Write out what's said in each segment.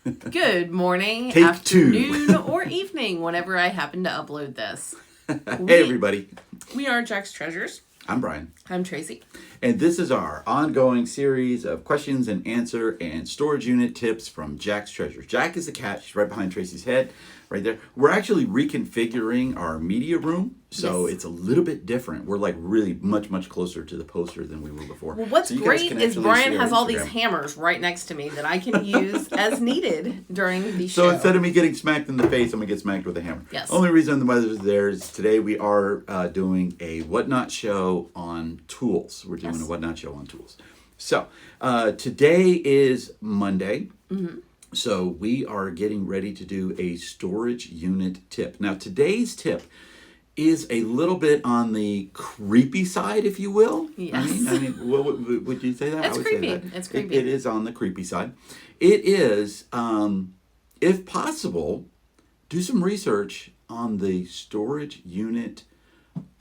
Good morning, Take afternoon, two. or evening, whenever I happen to upload this. Hey, everybody. We are Jack's Treasures. I'm Brian. I'm Tracy. And this is our ongoing series of questions and answer and storage unit tips from Jack's Treasures. Jack is the cat. She's right behind Tracy's head, right there. We're actually reconfiguring our media room, so Yes. it's a little bit different. We're like really much closer to the poster than we were before. Well, what's So you guys great can is actually Brian see our has all these Instagram. hammers right next to me that I can use as needed during the So show. instead of me getting smacked in the face, I'm going to get smacked with a hammer. Yes. Only reason the weather's there is today we are doing a Whatnot show on tools. We're doing Yes. a Whatnot show on tools. So today is Monday. Mm-hmm. So we are getting ready to do a storage unit tip. Now today's tip is a little bit on the creepy side, if you will. Yes. I mean, would you say that? It's I would creepy. Say that. It's creepy. It is on the creepy side. It is, if possible, do some research on the storage unit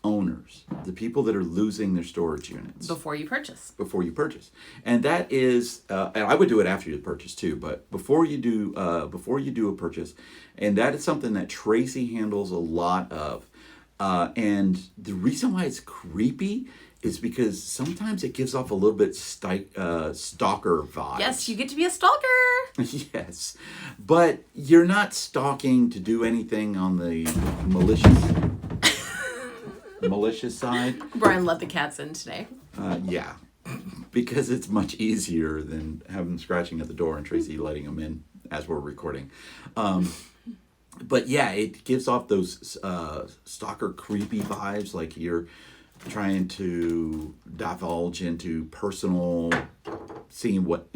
owners, the people that are losing their storage units Before you purchase. before you purchase. And that is, and I would do it after you purchase too, but before you do a purchase, and that is something that Tracy handles a lot of. And the reason why it's creepy is because sometimes it gives off a little bit stalker vibe. Yes, you get to be a stalker. Yes, but you're not stalking to do anything on the malicious side. Brian let the cats in today. Yeah, because it's much easier than having them scratching at the door and Tracy letting them in as we're recording. But yeah, it gives off those stalker creepy vibes, like you're trying to divulge into personal, seeing what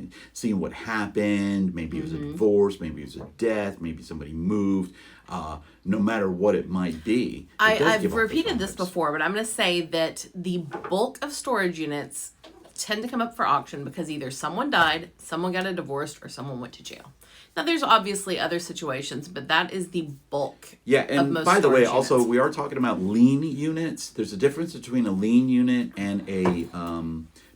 happened. Maybe it was a divorce, maybe it was a death, maybe somebody moved. No matter what it might be, I've repeated this before, but I'm going to say that the bulk of storage units tend to come up for auction because either someone died, someone got a divorce, or someone went to jail. Now, there's obviously other situations, but that is the bulk. Yeah, of and most by the way, storage also units. we are talking about lean units. There's a difference between a lean unit and a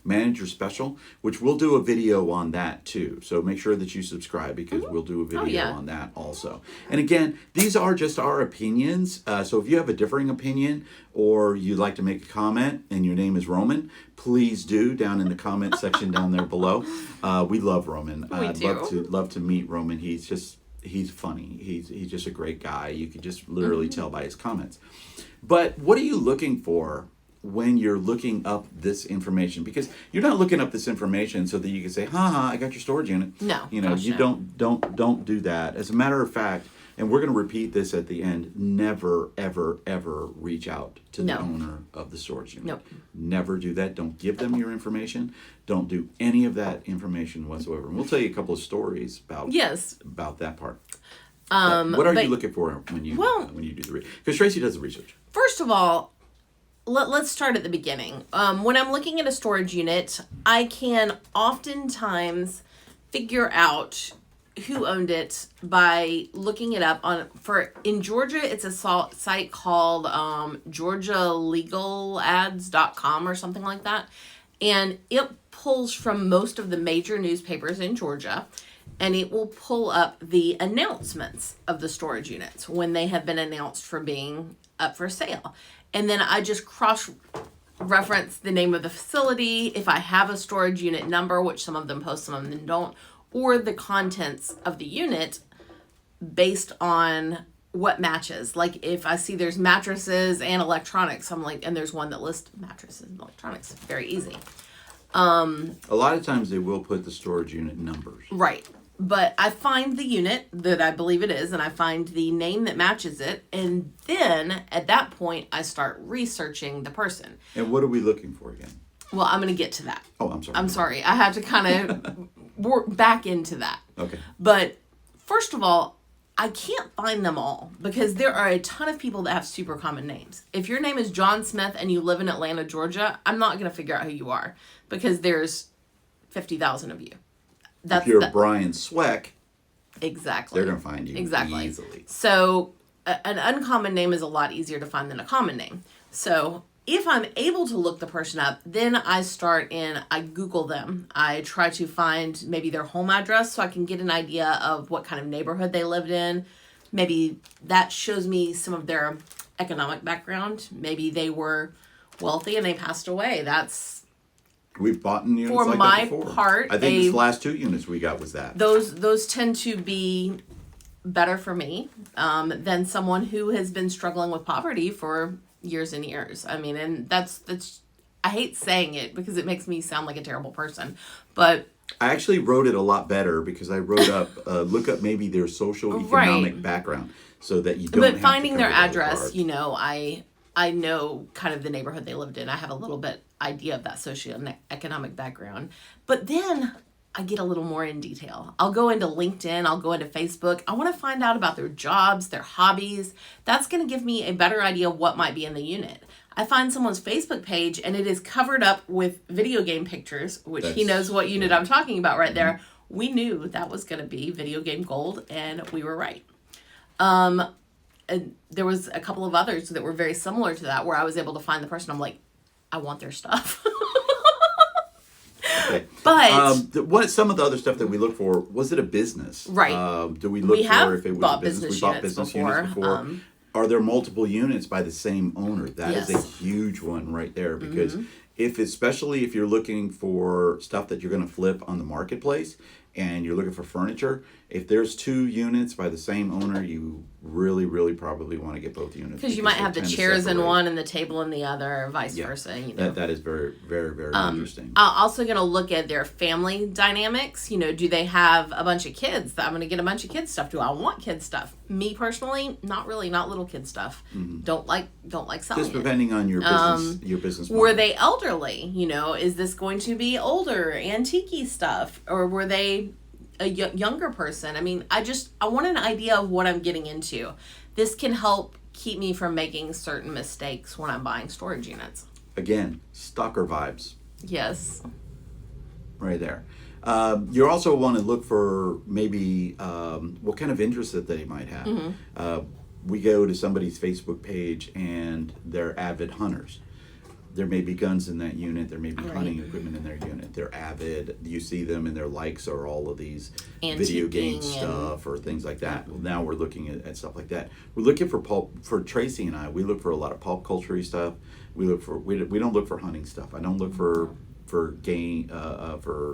manager special, which we'll do a video on that too. So make sure that you subscribe because we'll do a video on that also. And again, these are just our opinions. So if you have a differing opinion or you'd like to make a comment and your name is Roman, please do down in the comment section down there below. We love Roman. I'd love to meet Roman. He's funny. He's just a great guy. You can just literally tell by his comments. But what are you looking for when you're looking up this information? Because you're not looking up this information so that you can say, I got your storage unit. No. You know, you don't do that. As a matter of fact, and we're going to repeat this at the end, never, ever, ever reach out to the owner of the storage unit. Nope. Never do that. Don't give them your information. Don't do any of that information whatsoever. And we'll tell you a couple of stories about that part. What are you looking for when you do the research? Because Tracy does the research. First of all, let's start at the beginning. When I'm looking at a storage unit, I can oftentimes figure out who owned it by looking it up in Georgia. It's a site called georgialegalads.com or something like that, and it pulls from most of the major newspapers in Georgia, and it will pull up the announcements of the storage units when they have been announced for being up for sale. And then I just cross-reference the name of the facility, if I have a storage unit number, which some of them post, some of them don't, or the contents of the unit based on what matches. Like if I see there's mattresses and electronics, I'm like, and there's one that lists mattresses and electronics. Very easy. A lot of times they will put the storage unit numbers. Right. But I find the unit that I believe it is, and I find the name that matches it, and then at that point, I start researching the person. And what are we looking for again? Well, I'm going to get to that. Oh, I'm sorry. I'm sorry. I have to kind of work back into that. Okay. But first of all, I can't find them all because there are a ton of people that have super common names. If your name is John Smith and you live in Atlanta, Georgia, I'm not going to figure out who you are because there's 50,000 of you. If you're Brian Sweck, exactly, they're going to find you easily. So an uncommon name is a lot easier to find than a common name. So if I'm able to look the person up, then I Google them. I try to find maybe their home address so I can get an idea of what kind of neighborhood they lived in. Maybe that shows me some of their economic background. Maybe they were wealthy and they passed away. We've bought in units for like my that before. part. I think this last 2 units we got was that. Those tend to be better for me than someone who has been struggling with poverty for years and years. I mean, and that's I hate saying it because it makes me sound like a terrible person, but I actually wrote it a lot better because I wrote up look up maybe their social economic background so that you don't. But have finding to their cover address, I know kind of the neighborhood they lived in. I have a little bit idea of that socioeconomic background, but then I get a little more in detail. I'll go into LinkedIn, I'll go into Facebook. I want to find out about their jobs, their hobbies. That's going to give me a better idea of what might be in the unit. I find someone's Facebook page and it is covered up with video game pictures, which he knows what unit I'm talking about right there. We knew that was going to be video game gold, and we were right. And there was a couple of others that were very similar to that where I was able to find the person. I'm like, I want their stuff. Okay. But what some of the other stuff that we look for, was it a business? Right. Do we look for if it was a business? We bought units business units before. Are there multiple units by the same owner? That is a huge one right there, because especially if you're looking for stuff that you're going to flip on the marketplace and you're looking for furniture, if there's 2 units by the same owner, you really probably want to get both units. Because you might have the chairs in one and the table in the other, or vice versa. That is very interesting. I'm also going to look at their family dynamics. Do they have a bunch of kids? I'm going to get a bunch of kids stuff. Do I want kids stuff? Me personally, not really. Not little kid stuff. Don't like selling Just depending on your business model. Were they elderly? Is this going to be older, antique stuff, or were they a younger person? I mean, I want an idea of what I'm getting into. This can help keep me from making certain mistakes when I'm buying storage units. Again, stalker vibes. Yes. Right there. You also want to look for maybe what kind of interest that they might have. We go to somebody's Facebook page and they're avid hunters. There may be guns in that unit. There may be hunting equipment in their unit. They're avid. You see them and their likes are all of these video game stuff or things like that. Well, now we're looking at stuff like that. We're looking for Tracy and I. We look for a lot of pop culture stuff. We don't look for hunting stuff. I don't look for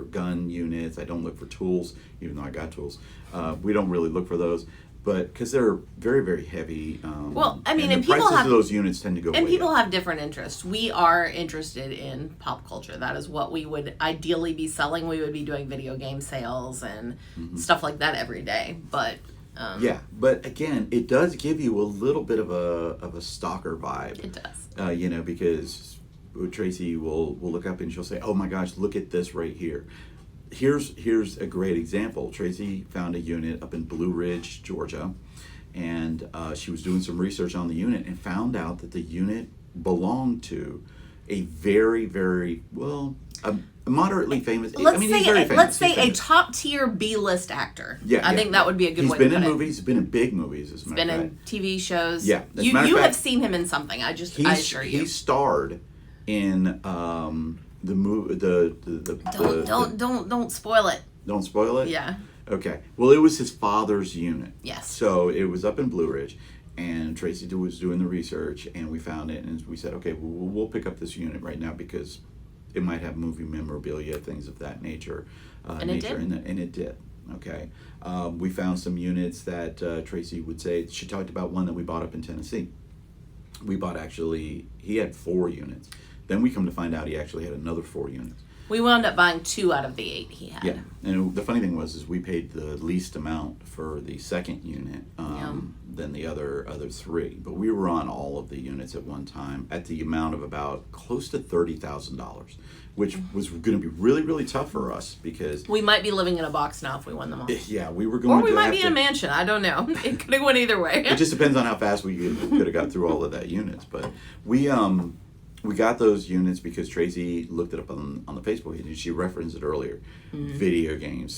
gun units. I don't look for tools, even though I got tools. We don't really look for those. But because they're very heavy, and the prices of those units tend to go. And people have different interests. We are interested in pop culture. That is what we would ideally be selling. We would be doing video game sales and stuff like that every day. But but again, it does give you a little bit of a stalker vibe. It does. Because Tracy will look up and she'll say, "Oh my gosh, look at this right here." Here's a great example. Tracy found a unit up in Blue Ridge, Georgia, and she was doing some research on the unit and found out that the unit belonged to a very a moderately famous. Let's say a top tier B-list actor. I think that would be a good way to put it. He's been in movies. He's been in big movies. He's been in TV shows. Yeah, you have seen him in something. I assure you. He starred in the movie, don't spoil it. Don't spoil it? Yeah. Okay. Well, it was his father's unit. Yes. So it was up in Blue Ridge, and Tracy was doing the research, and we found it, and we said, okay, we'll pick up this unit right now because it might have movie memorabilia, things of that nature. And it did. And it did. Okay. We found some units that Tracy would say, she talked about one that we bought up in Tennessee. He had 4 units. Then we come to find out he actually had another 4 units. We wound up buying 2 out of the 8 he had. Yeah, and the funny thing was we paid the least amount for the second unit than the other 3. But we were on all of the units at one time at the amount of about close to $30,000, which was going to be really tough for us because we might be living in a box now if we won them all. Yeah, we were going. Or we might be in a mansion. I don't know. It could have went either way. It just depends on how fast we could have got through all of that units, but we got those units because Tracy looked it up on the Facebook page and she referenced it earlier. Video game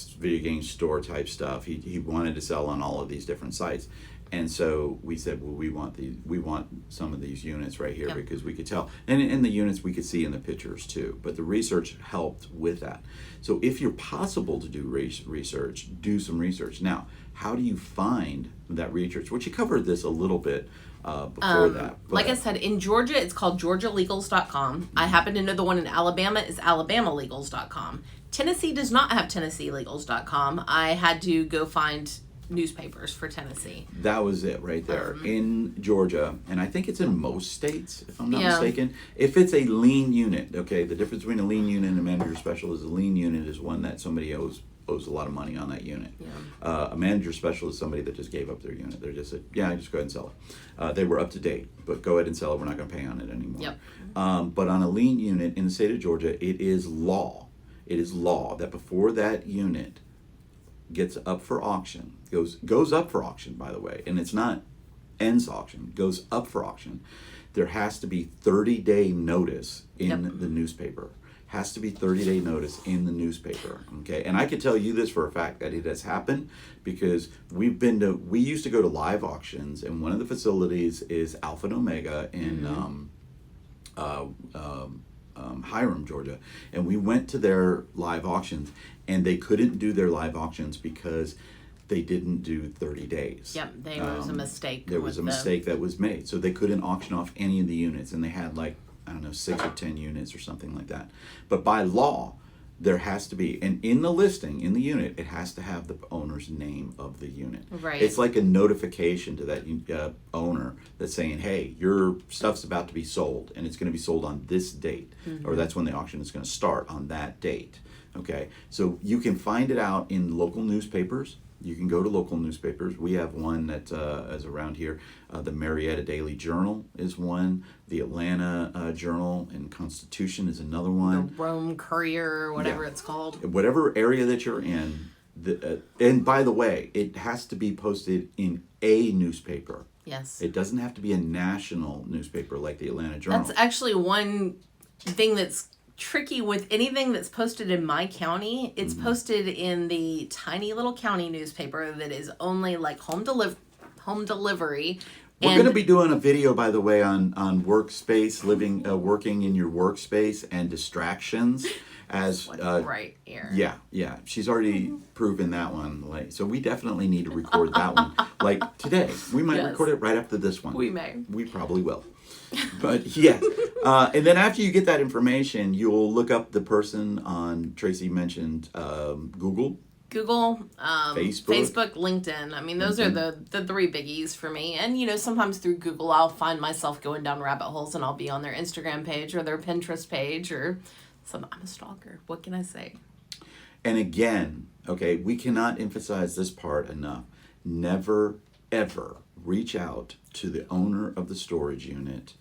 store type stuff. He wanted to sell on all of these different sites. And so we said, well, we want some of these units right here Yep. because we could tell. And in the units we could see in the pictures too. But the research helped with that. So if you're possible to do research, do some research. Now, how do you find that research? Which you covered this a little bit before that. But, like I said, in Georgia, it's called GeorgiaLegals.com. I happen to know the one in Alabama is AlabamaLegals.com. Tennessee does not have TennesseeLegals.com. I had to go find newspapers for Tennessee. that was it right there. In Georgia, and I think it's in most states, if I'm not mistaken. If it's a lien unit, okay, the difference between a lien unit and a manager special is a lien unit is one that somebody owes a lot of money on that unit. A manager special is somebody that just gave up their unit. They're just said, just go ahead and sell it. They were up to date, but go ahead and sell it. We're not going to pay on it anymore. Yep. But on a lien unit in the state of Georgia, it is law. It is law that before that unit gets up for auction, goes up for auction, by the way, and it's not ends auction, goes up for auction, there has to be 30-day notice in the newspaper. Has to be 30-day notice in the newspaper. Okay, and I can tell you this for a fact that it has happened because we used to go to live auctions, and one of the facilities is Alpha and Omega in Hiram, Georgia, and we went to their live auctions, and they couldn't do their live auctions because they didn't do 30 days. Yep, there was a mistake. There was a mistake that was made, so they couldn't auction off any of the units, and they had 6 or 10 units or something like that. But by law, there has to be, and in the listing, in the unit, it has to have the owner's name of the unit. Right. It's like a notification to that owner that's saying, hey, your stuff's about to be sold, and it's going to be sold on this date, or that's when the auction is going to start on that date. Okay, so you can find it out in local newspapers. You can go to local newspapers. We have one that is around here. The Marietta Daily Journal is one. The Atlanta Journal and Constitution is another one. The Rome Courier, or whatever it's called. Whatever area that you're in. And by the way, it has to be posted in a newspaper. Yes. It doesn't have to be a national newspaper like the Atlanta Journal. That's actually one thing that's tricky with anything that's posted in my county. It's posted in the tiny little county newspaper that is only like home delivery. We're going to be doing a video, by the way, on workspace, working in your workspace and distractions. As right here. Yeah. She's already proven that one. So we definitely need to record that one. Like today, we might record it right after this one. We may. We probably will. But yes, and then after you get that information, you'll look up the person on, Tracy mentioned Google, Facebook, LinkedIn. I mean, those are the three biggies for me. And, sometimes through Google, I'll find myself going down rabbit holes and I'll be on their Instagram page or their Pinterest page or I'm a stalker. What can I say? And again, okay, we cannot emphasize this part enough. Never, ever reach out to the owner of the storage unit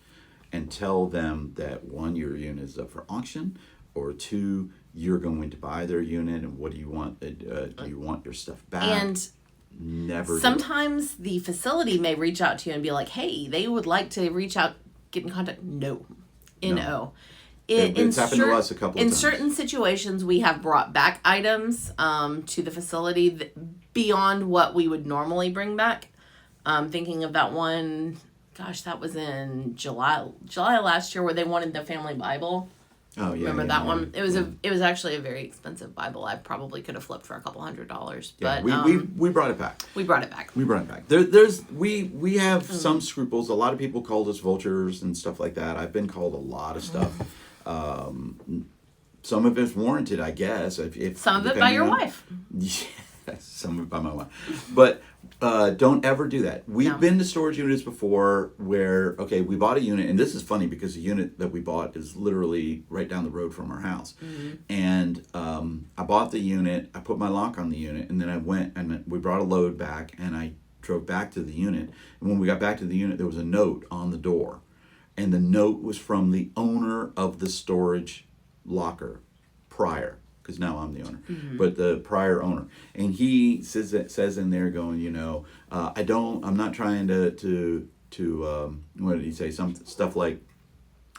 and tell them that 1, your unit is up for auction, or 2, you're going to buy their unit, and what do you want? Do you want your stuff back? And never. Sometimes the facility may reach out to you and be like, hey, they would like to reach out, get in contact. No. N-O. It's happened to us a couple of times. In certain situations, we have brought back items to the facility beyond what we would normally bring back. Thinking of that one, that was in July last year, where they wanted the family Bible. Oh yeah, remember that one? It was actually a very expensive Bible. I probably could have flipped for $200. Yeah, but we brought it back. We brought it back. We have some scruples. A lot of people called us vultures and stuff like that. I've been called a lot of stuff. Some of it's warranted, I guess. If some of it by your wife. Yes, some of it by my wife. But don't ever do that. We've been to storage units before where, we bought a unit, and this is funny because the unit that we bought is literally right down the road from our house. And I bought the unit, I put my lock on the unit, and then I went and we brought a load back, and I drove back to the unit. And when we got back to the unit, there was a note on the door. And the note was from the owner of the storage locker prior, because now I'm the owner, but the prior owner. And he says in there going, I'm not trying to what did he say? Some stuff like,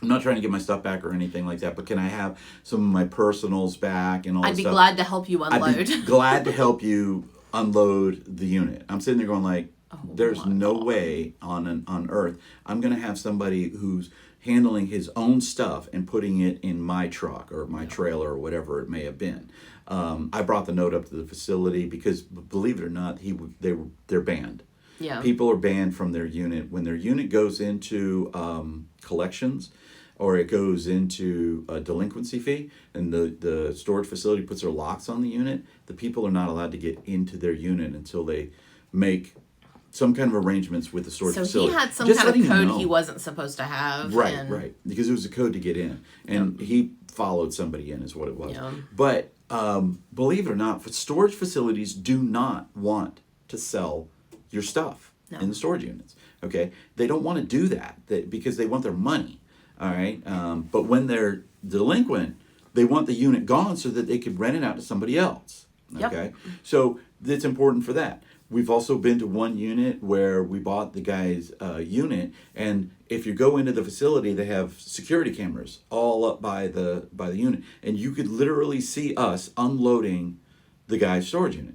I'm not trying to get my stuff back or anything like that, but can I have some of my personals back and all that stuff? I'd be glad to help you unload. I'd be glad to help you unload the unit. I'm sitting there going like, There's no way on earth I'm going to have somebody who's handling his own stuff and putting it in my truck or my trailer or whatever it may have been. I brought the note up to the facility because, believe it or not, they're banned. Yeah. People are banned from their unit. When their unit goes into collections or it goes into a delinquency fee and the storage facility puts their locks on the unit, the people are not allowed to get into their unit until they make some kind of arrangements with the storage facility. So he had some kind of code he wasn't supposed to have. Right. Because it was a code to get in. And he followed somebody in is what it was. Yeah. But believe it or not, storage facilities do not want to sell your stuff in the storage units. Okay? They don't want to do that because they want their money. All right? But when they're delinquent, they want the unit gone so that they could rent it out to somebody else. Okay? Yep. So it's important for that. We've also been to one unit where we bought the guy's unit, and if you go into the facility, they have security cameras all up by the unit, and you could literally see us unloading the guy's storage unit.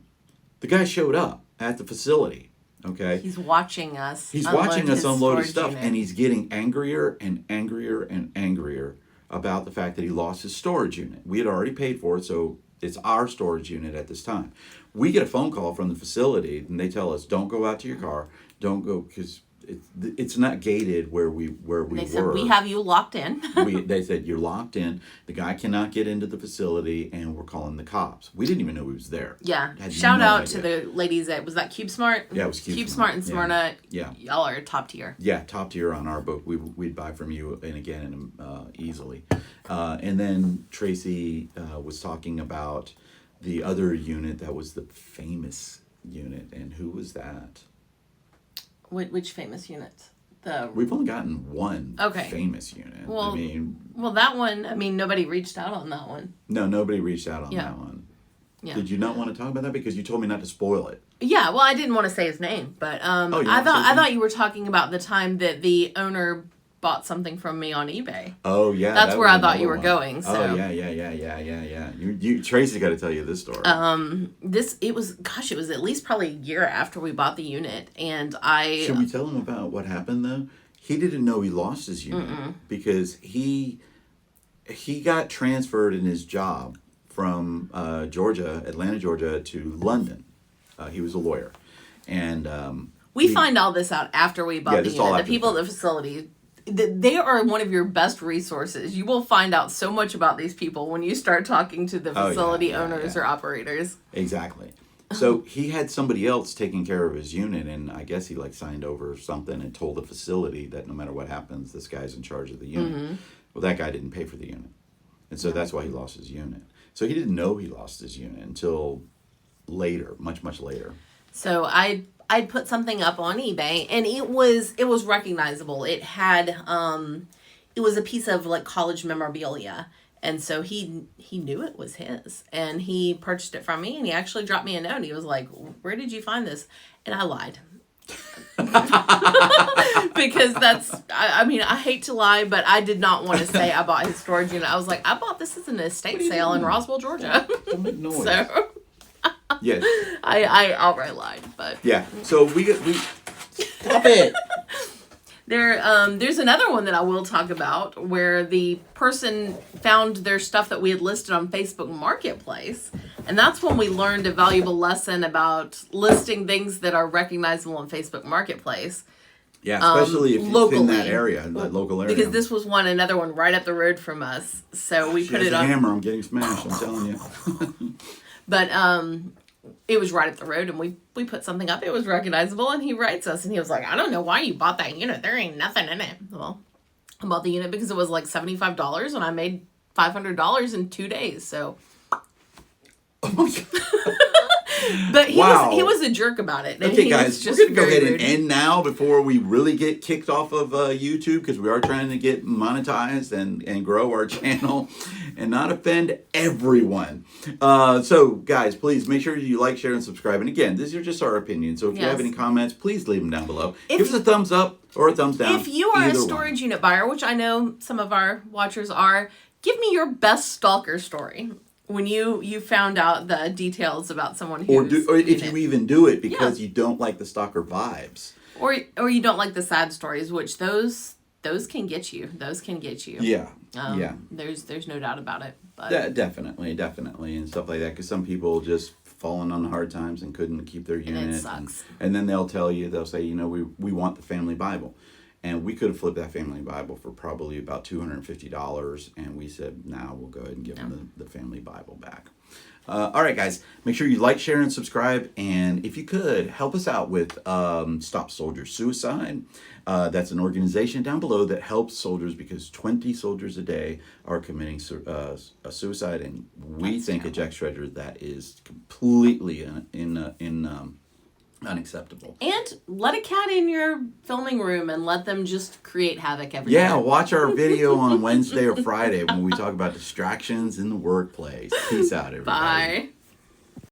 The guy showed up at the facility. Okay, he's watching us. He's watching us unload his stuff, and he's getting angrier and angrier and angrier about the fact that he lost his storage unit. We had already paid for it, so it's our storage unit at this time. We get a phone call from the facility, and they tell us, "Don't go out to your car. Don't go because it's not gated where we were." They said we have you locked in. They said you're locked in. The guy cannot get into the facility, and we're calling the cops. We didn't even know he was there. Yeah. Shout out to the ladies at that Cube Smart. Yeah, it was Cube Smart in Smyrna. Yeah. Y'all are top tier. Yeah, top tier on our book. We'd buy from you and again easily. And then Tracy was talking about the other unit that was the famous unit, and who was that? Which famous unit? We've only gotten one famous unit. Well, that one. I mean, nobody reached out on that one. No, nobody reached out on that one. Yeah. Did you not want to talk about that because you told me not to spoil it? Yeah, well, I didn't want to say his name, but I thought you were talking about the time that the owner bought something from me on eBay. Oh yeah, that's where I thought you were going. So. Oh yeah. You Tracy got to tell you this story. It was at least probably a year after we bought the unit, and Should we tell him about what happened though? He didn't know he lost his unit because he got transferred in his job from Atlanta, Georgia to London. He was a lawyer, and we find all this out after we bought the unit. The people at the facility. They are one of your best resources. You will find out so much about these people when you start talking to the facility owners or operators. Exactly. So he had somebody else taking care of his unit, and I guess he signed over something and told the facility that no matter what happens, this guy's in charge of the unit. Mm-hmm. Well, that guy didn't pay for the unit, and so that's why he lost his unit. So he didn't know he lost his unit until later, much later. So I'd put something up on eBay, and it was recognizable. It had it was a piece of college memorabilia, and so he knew it was his, and he purchased it from me, and he actually dropped me a note. He was like, "Where did you find this?" And I lied. Because I hate to lie, but I did not want to say I bought his storage unit. I was like, I bought this as an estate sale in Roswell, Georgia. Don't make noise. So yes, I outright lied, but yeah. So we stop it. There's another one that I will talk about where the person found their stuff that we had listed on Facebook Marketplace, and that's when we learned a valuable lesson about listing things that are recognizable on Facebook Marketplace. Yeah, especially if it's in that area, that local area. Because this was another one right up the road from us, so we put it on. Hammer, I'm getting smashed. I'm telling you. But it was right up the road, and we put something up. It was recognizable, and he writes us, and he was like, "I don't know why you bought that unit. There ain't nothing in it." Well, I bought the unit because it was $75, and I made $500 in 2 days. So. Oh my God. But he was a jerk about it. Okay, guys, we're going to go ahead and end now before we really get kicked off of YouTube, because we are trying to get monetized and grow our channel and not offend everyone. So, guys, please make sure you like, share, and subscribe. And again, these are just our opinions. So if you have any comments, please leave them down below. Give us a thumbs up or a thumbs down. If you are a storage unit buyer, which I know some of our watchers are, give me your best stalker story. when you found out the details about someone who's or if you even do it because you don't like the stalker vibes, or you don't like the sad stories, which those can get you. Those can get you. Yeah. There's no doubt about it. But Definitely, and stuff like that. Because some people just fallen on hard times and couldn't keep their unit. And it sucks. And then they'll say, we want the family Bible. And we could have flipped that family Bible for probably about $250. And we said, we'll go ahead and give them the family Bible back. All right, guys, make sure you like, share, and subscribe. And if you could, help us out with Stop Soldier Suicide. That's an organization down below that helps soldiers because 20 soldiers a day are committing a suicide. And we think at Jack Shredder that is completely unacceptable. And let a cat in your filming room and let them just create havoc every day. Yeah, watch our video on Wednesday or Friday when we talk about distractions in the workplace. Peace out, everybody. Bye.